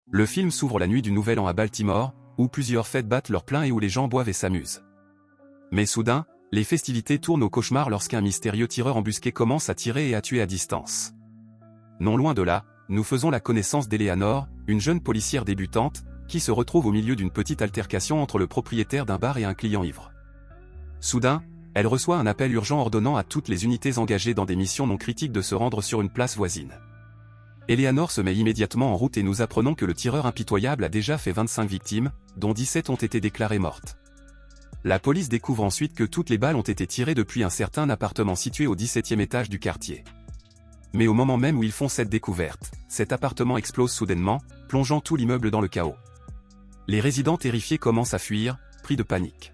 Le film s'ouvre la nuit du Nouvel An à Baltimore, où plusieurs fêtes battent leur plein et où les gens boivent et s'amusent. Mais soudain, les festivités tournent au cauchemar lorsqu'un mystérieux tireur embusqué commence à tirer et à tuer à distance. Non loin de là, nous faisons la connaissance d'Eleanor, une jeune policière débutante, qui se retrouve au milieu d'une petite altercation entre le propriétaire d'un bar et un client ivre. Soudain, elle reçoit un appel urgent ordonnant à toutes les unités engagées dans des missions non critiques de se rendre sur une place voisine. Eleanor se met immédiatement en route et nous apprenons que le tireur impitoyable a déjà fait 25 victimes, dont 17 ont été déclarées mortes. La police découvre ensuite que toutes les balles ont été tirées depuis un certain appartement situé au 17e étage du quartier. Mais au moment même où ils font cette découverte, cet appartement explose soudainement, plongeant tout l'immeuble dans le chaos. Les résidents terrifiés commencent à fuir, pris de panique.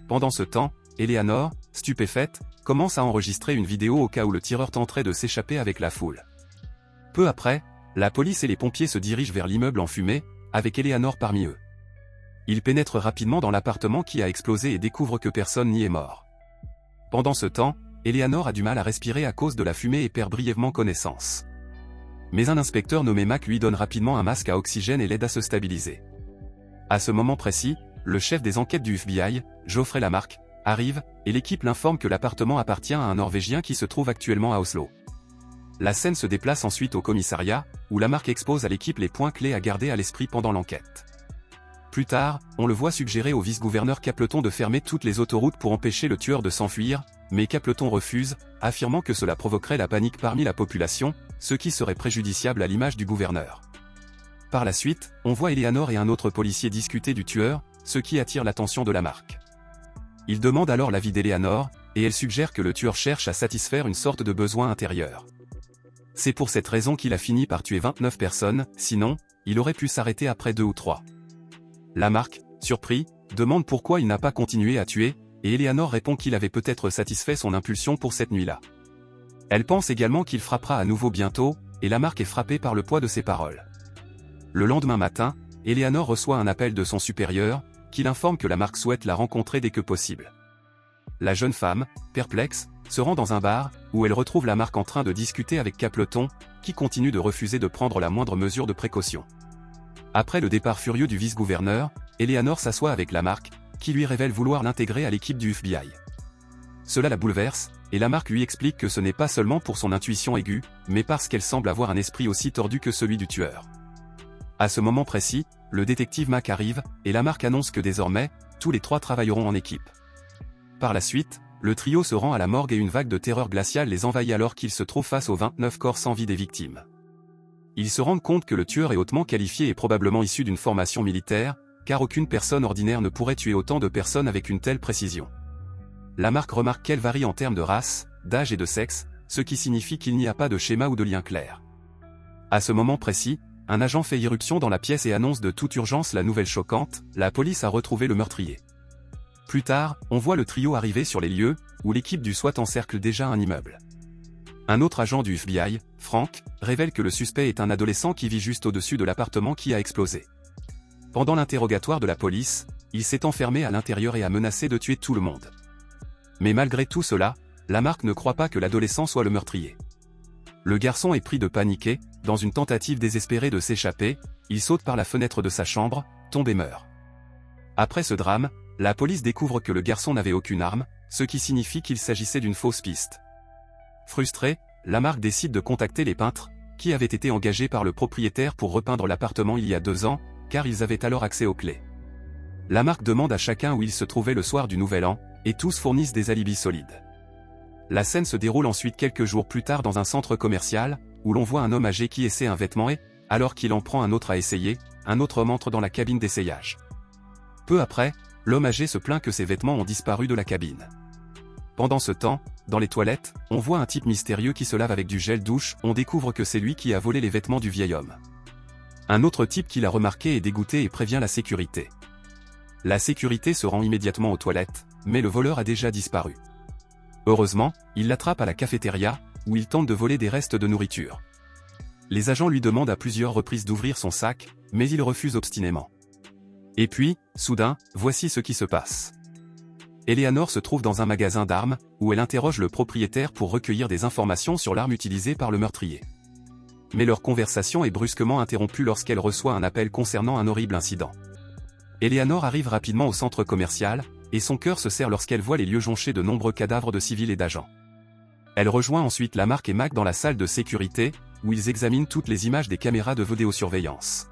Pendant ce temps, Eleanor, stupéfaite, commence à enregistrer une vidéo au cas où le tireur tenterait de s'échapper avec la foule. Peu après, la police et les pompiers se dirigent vers l'immeuble en fumée, avec Eleanor parmi eux. Ils pénètrent rapidement dans l'appartement qui a explosé et découvrent que personne n'y est mort. Pendant ce temps, Eleanor a du mal à respirer à cause de la fumée et perd brièvement connaissance. Mais un inspecteur nommé Mac lui donne rapidement un masque à oxygène et l'aide à se stabiliser. À ce moment précis, le chef des enquêtes du FBI, Geoffrey Lamarck, arrive, et l'équipe l'informe que l'appartement appartient à un Norvégien qui se trouve actuellement à Oslo. La scène se déplace ensuite au commissariat, où Lamarck expose à l'équipe les points clés à garder à l'esprit pendant l'enquête. Plus tard, on le voit suggérer au vice-gouverneur Capleton de fermer toutes les autoroutes pour empêcher le tueur de s'enfuir, mais Capleton refuse, affirmant que cela provoquerait la panique parmi la population, ce qui serait préjudiciable à l'image du gouverneur. Par la suite, on voit Eleanor et un autre policier discuter du tueur, ce qui attire l'attention de Lamarck. Il demande alors l'avis d'Eleanor, et elle suggère que le tueur cherche à satisfaire une sorte de besoin intérieur. C'est pour cette raison qu'il a fini par tuer 29 personnes, sinon, il aurait pu s'arrêter après 2 ou 3. Lamarck, surpris, demande pourquoi il n'a pas continué à tuer, et Eleanor répond qu'il avait peut-être satisfait son impulsion pour cette nuit-là. Elle pense également qu'il frappera à nouveau bientôt, et Lamarck est frappé par le poids de ses paroles. Le lendemain matin, Eleanor reçoit un appel de son supérieur, qui l'informe que Lamarck souhaite la rencontrer dès que possible. La jeune femme, perplexe, se rend dans un bar, où elle retrouve Lamarck en train de discuter avec Capleton, qui continue de refuser de prendre la moindre mesure de précaution. Après le départ furieux du vice-gouverneur, Eleanor s'assoit avec Lamarck, qui lui révèle vouloir l'intégrer à l'équipe du FBI. Cela la bouleverse, et Lamarck lui explique que ce n'est pas seulement pour son intuition aiguë, mais parce qu'elle semble avoir un esprit aussi tordu que celui du tueur. À ce moment précis, le détective Mac arrive, et Lamarck annonce que désormais, tous les 3 travailleront en équipe. Par la suite, le trio se rend à la morgue et une vague de terreur glaciale les envahit alors qu'ils se trouvent face aux 29 corps sans vie des victimes. Ils se rendent compte que le tueur est hautement qualifié et probablement issu d'une formation militaire, car aucune personne ordinaire ne pourrait tuer autant de personnes avec une telle précision. Lamarck remarque qu'elle varie en termes de race, d'âge et de sexe, ce qui signifie qu'il n'y a pas de schéma ou de lien clair. À ce moment précis, un agent fait irruption dans la pièce et annonce de toute urgence la nouvelle choquante, la police a retrouvé le meurtrier. Plus tard, on voit le trio arriver sur les lieux, où l'équipe du SWAT encercle déjà un immeuble. Un autre agent du FBI, Frank, révèle que le suspect est un adolescent qui vit juste au-dessus de l'appartement qui a explosé. Pendant l'interrogatoire de la police, il s'est enfermé à l'intérieur et a menacé de tuer tout le monde. Mais malgré tout cela, Lamarck ne croit pas que l'adolescent soit le meurtrier. Le garçon est pris de paniquer, dans une tentative désespérée de s'échapper, il saute par la fenêtre de sa chambre, tombe et meurt. Après ce drame, la police découvre que le garçon n'avait aucune arme, ce qui signifie qu'il s'agissait d'une fausse piste. Frustré, Lamarck décide de contacter les peintres, qui avaient été engagés par le propriétaire pour repeindre l'appartement il y a 2 ans, car ils avaient alors accès aux clés. Lamarck demande à chacun où il se trouvait le soir du Nouvel An, et tous fournissent des alibis solides. La scène se déroule ensuite quelques jours plus tard dans un centre commercial, où l'on voit un homme âgé qui essaie un vêtement et, alors qu'il en prend un autre à essayer, un autre homme entre dans la cabine d'essayage. Peu après, l'homme âgé se plaint que ses vêtements ont disparu de la cabine. Pendant ce temps, dans les toilettes, on voit un type mystérieux qui se lave avec du gel douche, on découvre que c'est lui qui a volé les vêtements du vieil homme. Un autre type qui l'a remarqué est dégoûté et prévient la sécurité. La sécurité se rend immédiatement aux toilettes, mais le voleur a déjà disparu. Heureusement, il l'attrape à la cafétéria, où il tente de voler des restes de nourriture. Les agents lui demandent à plusieurs reprises d'ouvrir son sac, mais il refuse obstinément. Et puis, soudain, voici ce qui se passe. Eleanor se trouve dans un magasin d'armes, où elle interroge le propriétaire pour recueillir des informations sur l'arme utilisée par le meurtrier. mais leur conversation est brusquement interrompue lorsqu'elle reçoit un appel concernant un horrible incident. Eleanor arrive rapidement au centre commercial, et son cœur se serre lorsqu'elle voit les lieux jonchés de nombreux cadavres de civils et d'agents. Elle rejoint ensuite Lamarck et Mac dans la salle de sécurité, où ils examinent toutes les images des caméras de vidéosurveillance.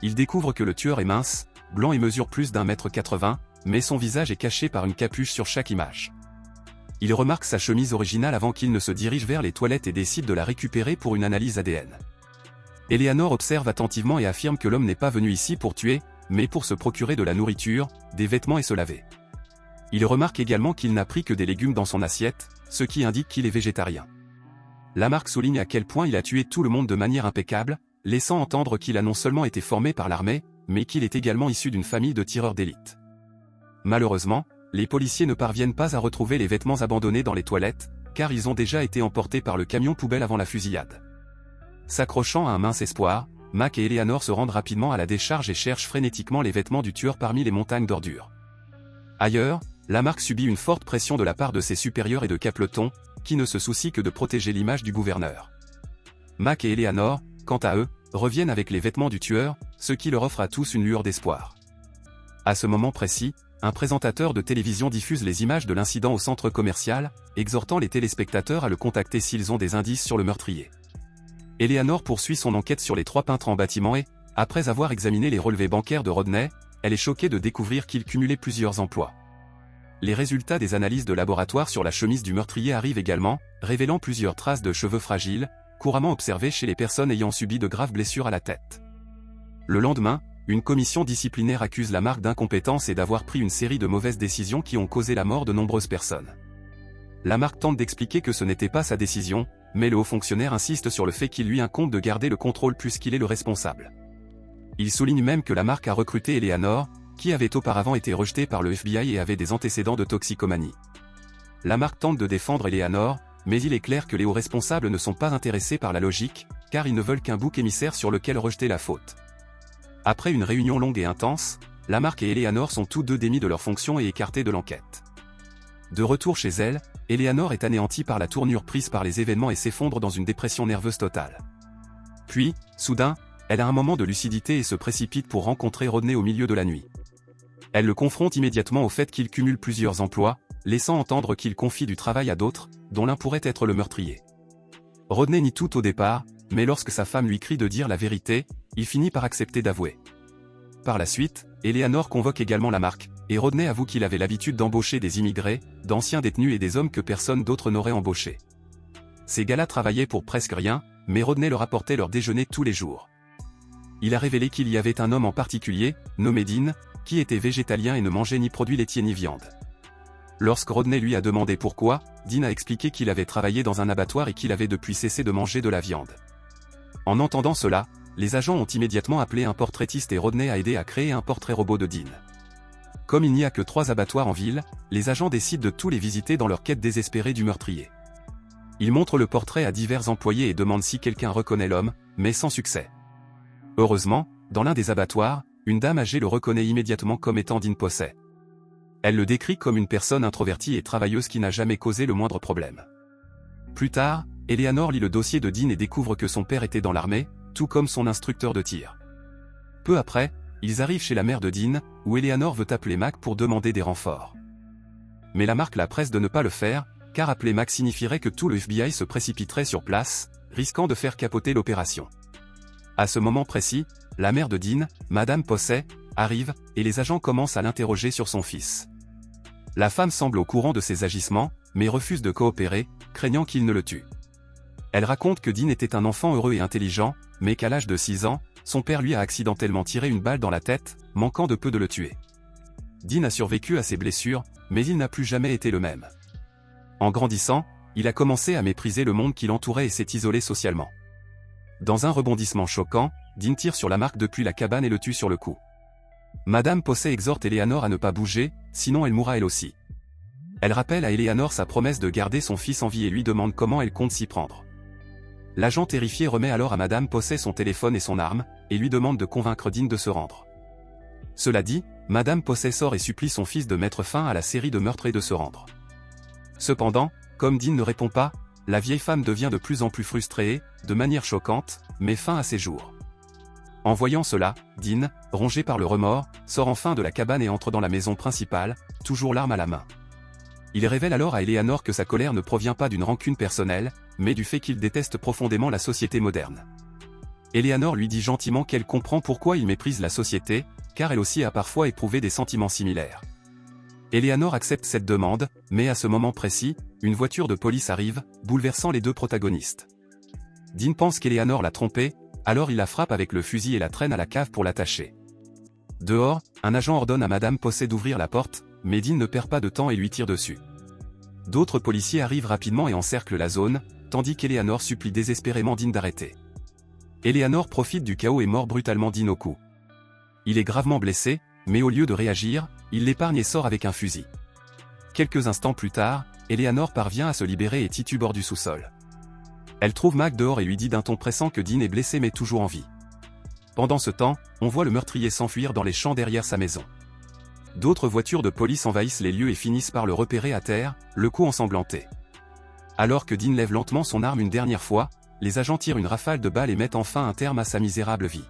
Ils découvrent que le tueur est mince, blanc et mesure plus d'1,80 m, mais son visage est caché par une capuche sur chaque image. Ils remarquent sa chemise originale avant qu'il ne se dirige vers les toilettes et décide de la récupérer pour une analyse ADN. Eleanor observe attentivement et affirme que l'homme n'est pas venu ici pour tuer, mais pour se procurer de la nourriture, des vêtements et se laver. Il remarque également qu'il n'a pris que des légumes dans son assiette, ce qui indique qu'il est végétarien. Lamarck souligne à quel point il a tué tout le monde de manière impeccable, laissant entendre qu'il a non seulement été formé par l'armée, mais qu'il est également issu d'une famille de tireurs d'élite. Malheureusement, les policiers ne parviennent pas à retrouver les vêtements abandonnés dans les toilettes, car ils ont déjà été emportés par le camion poubelle avant la fusillade. S'accrochant à un mince espoir, Mac et Eleanor se rendent rapidement à la décharge et cherchent frénétiquement les vêtements du tueur parmi les montagnes d'ordures. Ailleurs, Lamarck subit une forte pression de la part de ses supérieurs et de Capleton, qui ne se soucient que de protéger l'image du gouverneur. Mac et Eleanor, quant à eux, reviennent avec les vêtements du tueur, ce qui leur offre à tous une lueur d'espoir. À ce moment précis, un présentateur de télévision diffuse les images de l'incident au centre commercial, exhortant les téléspectateurs à le contacter s'ils ont des indices sur le meurtrier. Eleanor poursuit son enquête sur les 3 peintres en bâtiment et, après avoir examiné les relevés bancaires de Rodney, elle est choquée de découvrir qu'il cumulait plusieurs emplois. Les résultats des analyses de laboratoire sur la chemise du meurtrier arrivent également, révélant plusieurs traces de cheveux fragiles, couramment observées chez les personnes ayant subi de graves blessures à la tête. Le lendemain, une commission disciplinaire accuse Lamarck d'incompétence et d'avoir pris une série de mauvaises décisions qui ont causé la mort de nombreuses personnes. Lamarck tente d'expliquer que ce n'était pas sa décision, mais le haut fonctionnaire insiste sur le fait qu'il lui incombe de garder le contrôle puisqu'il est le responsable. Il souligne même que Lamarck a recruté Eleanor, qui avait auparavant été rejetée par le FBI et avait des antécédents de toxicomanie. Lamarck tente de défendre Eleanor, mais il est clair que les hauts responsables ne sont pas intéressés par la logique, car ils ne veulent qu'un bouc émissaire sur lequel rejeter la faute. Après une réunion longue et intense, Lamarck et Eleanor sont tous deux démis de leurs fonctions et écartés de l'enquête. De retour chez elle, Eleanor est anéantie par la tournure prise par les événements et s'effondre dans une dépression nerveuse totale. Puis, soudain, elle a un moment de lucidité et se précipite pour rencontrer Rodney au milieu de la nuit. Elle le confronte immédiatement au fait qu'il cumule plusieurs emplois, laissant entendre qu'il confie du travail à d'autres, dont l'un pourrait être le meurtrier. Rodney nie tout au départ, mais lorsque sa femme lui crie de dire la vérité, il finit par accepter d'avouer. Par la suite, Eleanor convoque également Lamarck, et Rodney avoue qu'il avait l'habitude d'embaucher des immigrés, d'anciens détenus et des hommes que personne d'autre n'aurait embauchés. Ces gars-là travaillaient pour presque rien, mais Rodney leur apportait leur déjeuner tous les jours. Il a révélé qu'il y avait un homme en particulier, nommé Dean, qui était végétalien et ne mangeait ni produits laitiers ni viande. Lorsque Rodney lui a demandé pourquoi, Dean a expliqué qu'il avait travaillé dans un abattoir et qu'il avait depuis cessé de manger de la viande. En entendant cela, les agents ont immédiatement appelé un portraitiste et Rodney a aidé à créer un portrait robot de Dean. Comme il n'y a que 3 abattoirs en ville, les agents décident de tous les visiter dans leur quête désespérée du meurtrier. Ils montrent le portrait à divers employés et demandent si quelqu'un reconnaît l'homme, mais sans succès. Heureusement, dans l'un des abattoirs, une dame âgée le reconnaît immédiatement comme étant Dean Posey. Elle le décrit comme une personne introvertie et travailleuse qui n'a jamais causé le moindre problème. Plus tard, Eleanor lit le dossier de Dean et découvre que son père était dans l'armée, tout comme son instructeur de tir. Peu après, ils arrivent chez la mère de Dean, où Eleanor veut appeler Mac pour demander des renforts. Mais Lamarck la presse de ne pas le faire, car appeler Mac signifierait que tout le FBI se précipiterait sur place, risquant de faire capoter l'opération. À ce moment précis, la mère de Dean, Madame Posey, arrive, et les agents commencent à l'interroger sur son fils. La femme semble au courant de ses agissements, mais refuse de coopérer, craignant qu'il ne le tue. Elle raconte que Dean était un enfant heureux et intelligent, mais qu'à l'âge de 6 ans, son père lui a accidentellement tiré une balle dans la tête, manquant de peu de le tuer. Dean a survécu à ses blessures, mais il n'a plus jamais été le même. En grandissant, il a commencé à mépriser le monde qui l'entourait et s'est isolé socialement. Dans un rebondissement choquant, Dean tire sur Lamarck depuis la cabane et le tue sur le coup. Madame Posey exhorte Eleanor à ne pas bouger, sinon elle mourra elle aussi. Elle rappelle à Eleanor sa promesse de garder son fils en vie et lui demande comment elle compte s'y prendre. L'agent terrifié remet alors à Madame Posey son téléphone et son arme, et lui demande de convaincre Dean de se rendre. Cela dit, Madame Posey sort et supplie son fils de mettre fin à la série de meurtres et de se rendre. Cependant, comme Dean ne répond pas, la vieille femme devient de plus en plus frustrée et, de manière choquante, met fin à ses jours. En voyant cela, Dean, rongé par le remords, sort enfin de la cabane et entre dans la maison principale, toujours l'arme à la main. Il révèle alors à Eleanor que sa colère ne provient pas d'une rancune personnelle, mais du fait qu'il déteste profondément la société moderne. Eleanor lui dit gentiment qu'elle comprend pourquoi il méprise la société, car elle aussi a parfois éprouvé des sentiments similaires. Eleanor accepte cette demande, mais à ce moment précis, une voiture de police arrive, bouleversant les deux protagonistes. Dean pense qu'Eleanor l'a trompé, alors il la frappe avec le fusil et la traîne à la cave pour l'attacher. Dehors, un agent ordonne à Madame Posset d'ouvrir la porte, mais Dean ne perd pas de temps et lui tire dessus. D'autres policiers arrivent rapidement et encerclent la zone, tandis qu'Eleanor supplie désespérément Dean d'arrêter. Eleanor profite du chaos et mord brutalement Dean au cou. Il est gravement blessé, mais au lieu de réagir, il l'épargne et sort avec un fusil. Quelques instants plus tard, Eleanor parvient à se libérer et titube hors du sous-sol. Elle trouve Mac dehors et lui dit d'un ton pressant que Dean est blessé mais toujours en vie. Pendant ce temps, on voit le meurtrier s'enfuir dans les champs derrière sa maison. D'autres voitures de police envahissent les lieux et finissent par le repérer à terre, le cou ensanglanté. Alors que Dean lève lentement son arme une dernière fois, les agents tirent une rafale de balles et mettent enfin un terme à sa misérable vie.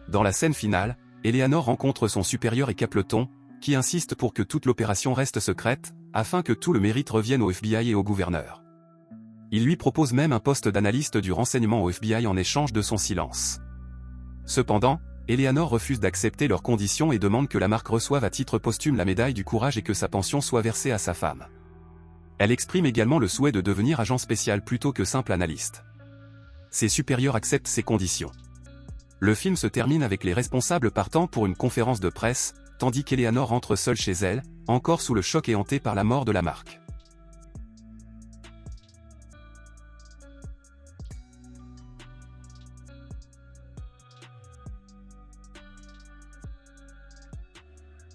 Dans la scène finale, Eleanor rencontre son supérieur et Capleton, qui insiste pour que toute l'opération reste secrète, afin que tout le mérite revienne au FBI et au gouverneur. Il lui propose même un poste d'analyste du renseignement au FBI en échange de son silence. Cependant, Eleanor refuse d'accepter leurs conditions et demande que la marque reçoive à titre posthume la médaille du courage et que sa pension soit versée à sa femme. Elle exprime également le souhait de devenir agent spécial plutôt que simple analyste. Ses supérieurs acceptent ces conditions. Le film se termine avec les responsables partant pour une conférence de presse, tandis qu'Eleanor rentre seule chez elle, encore sous le choc et hantée par la mort de la marque.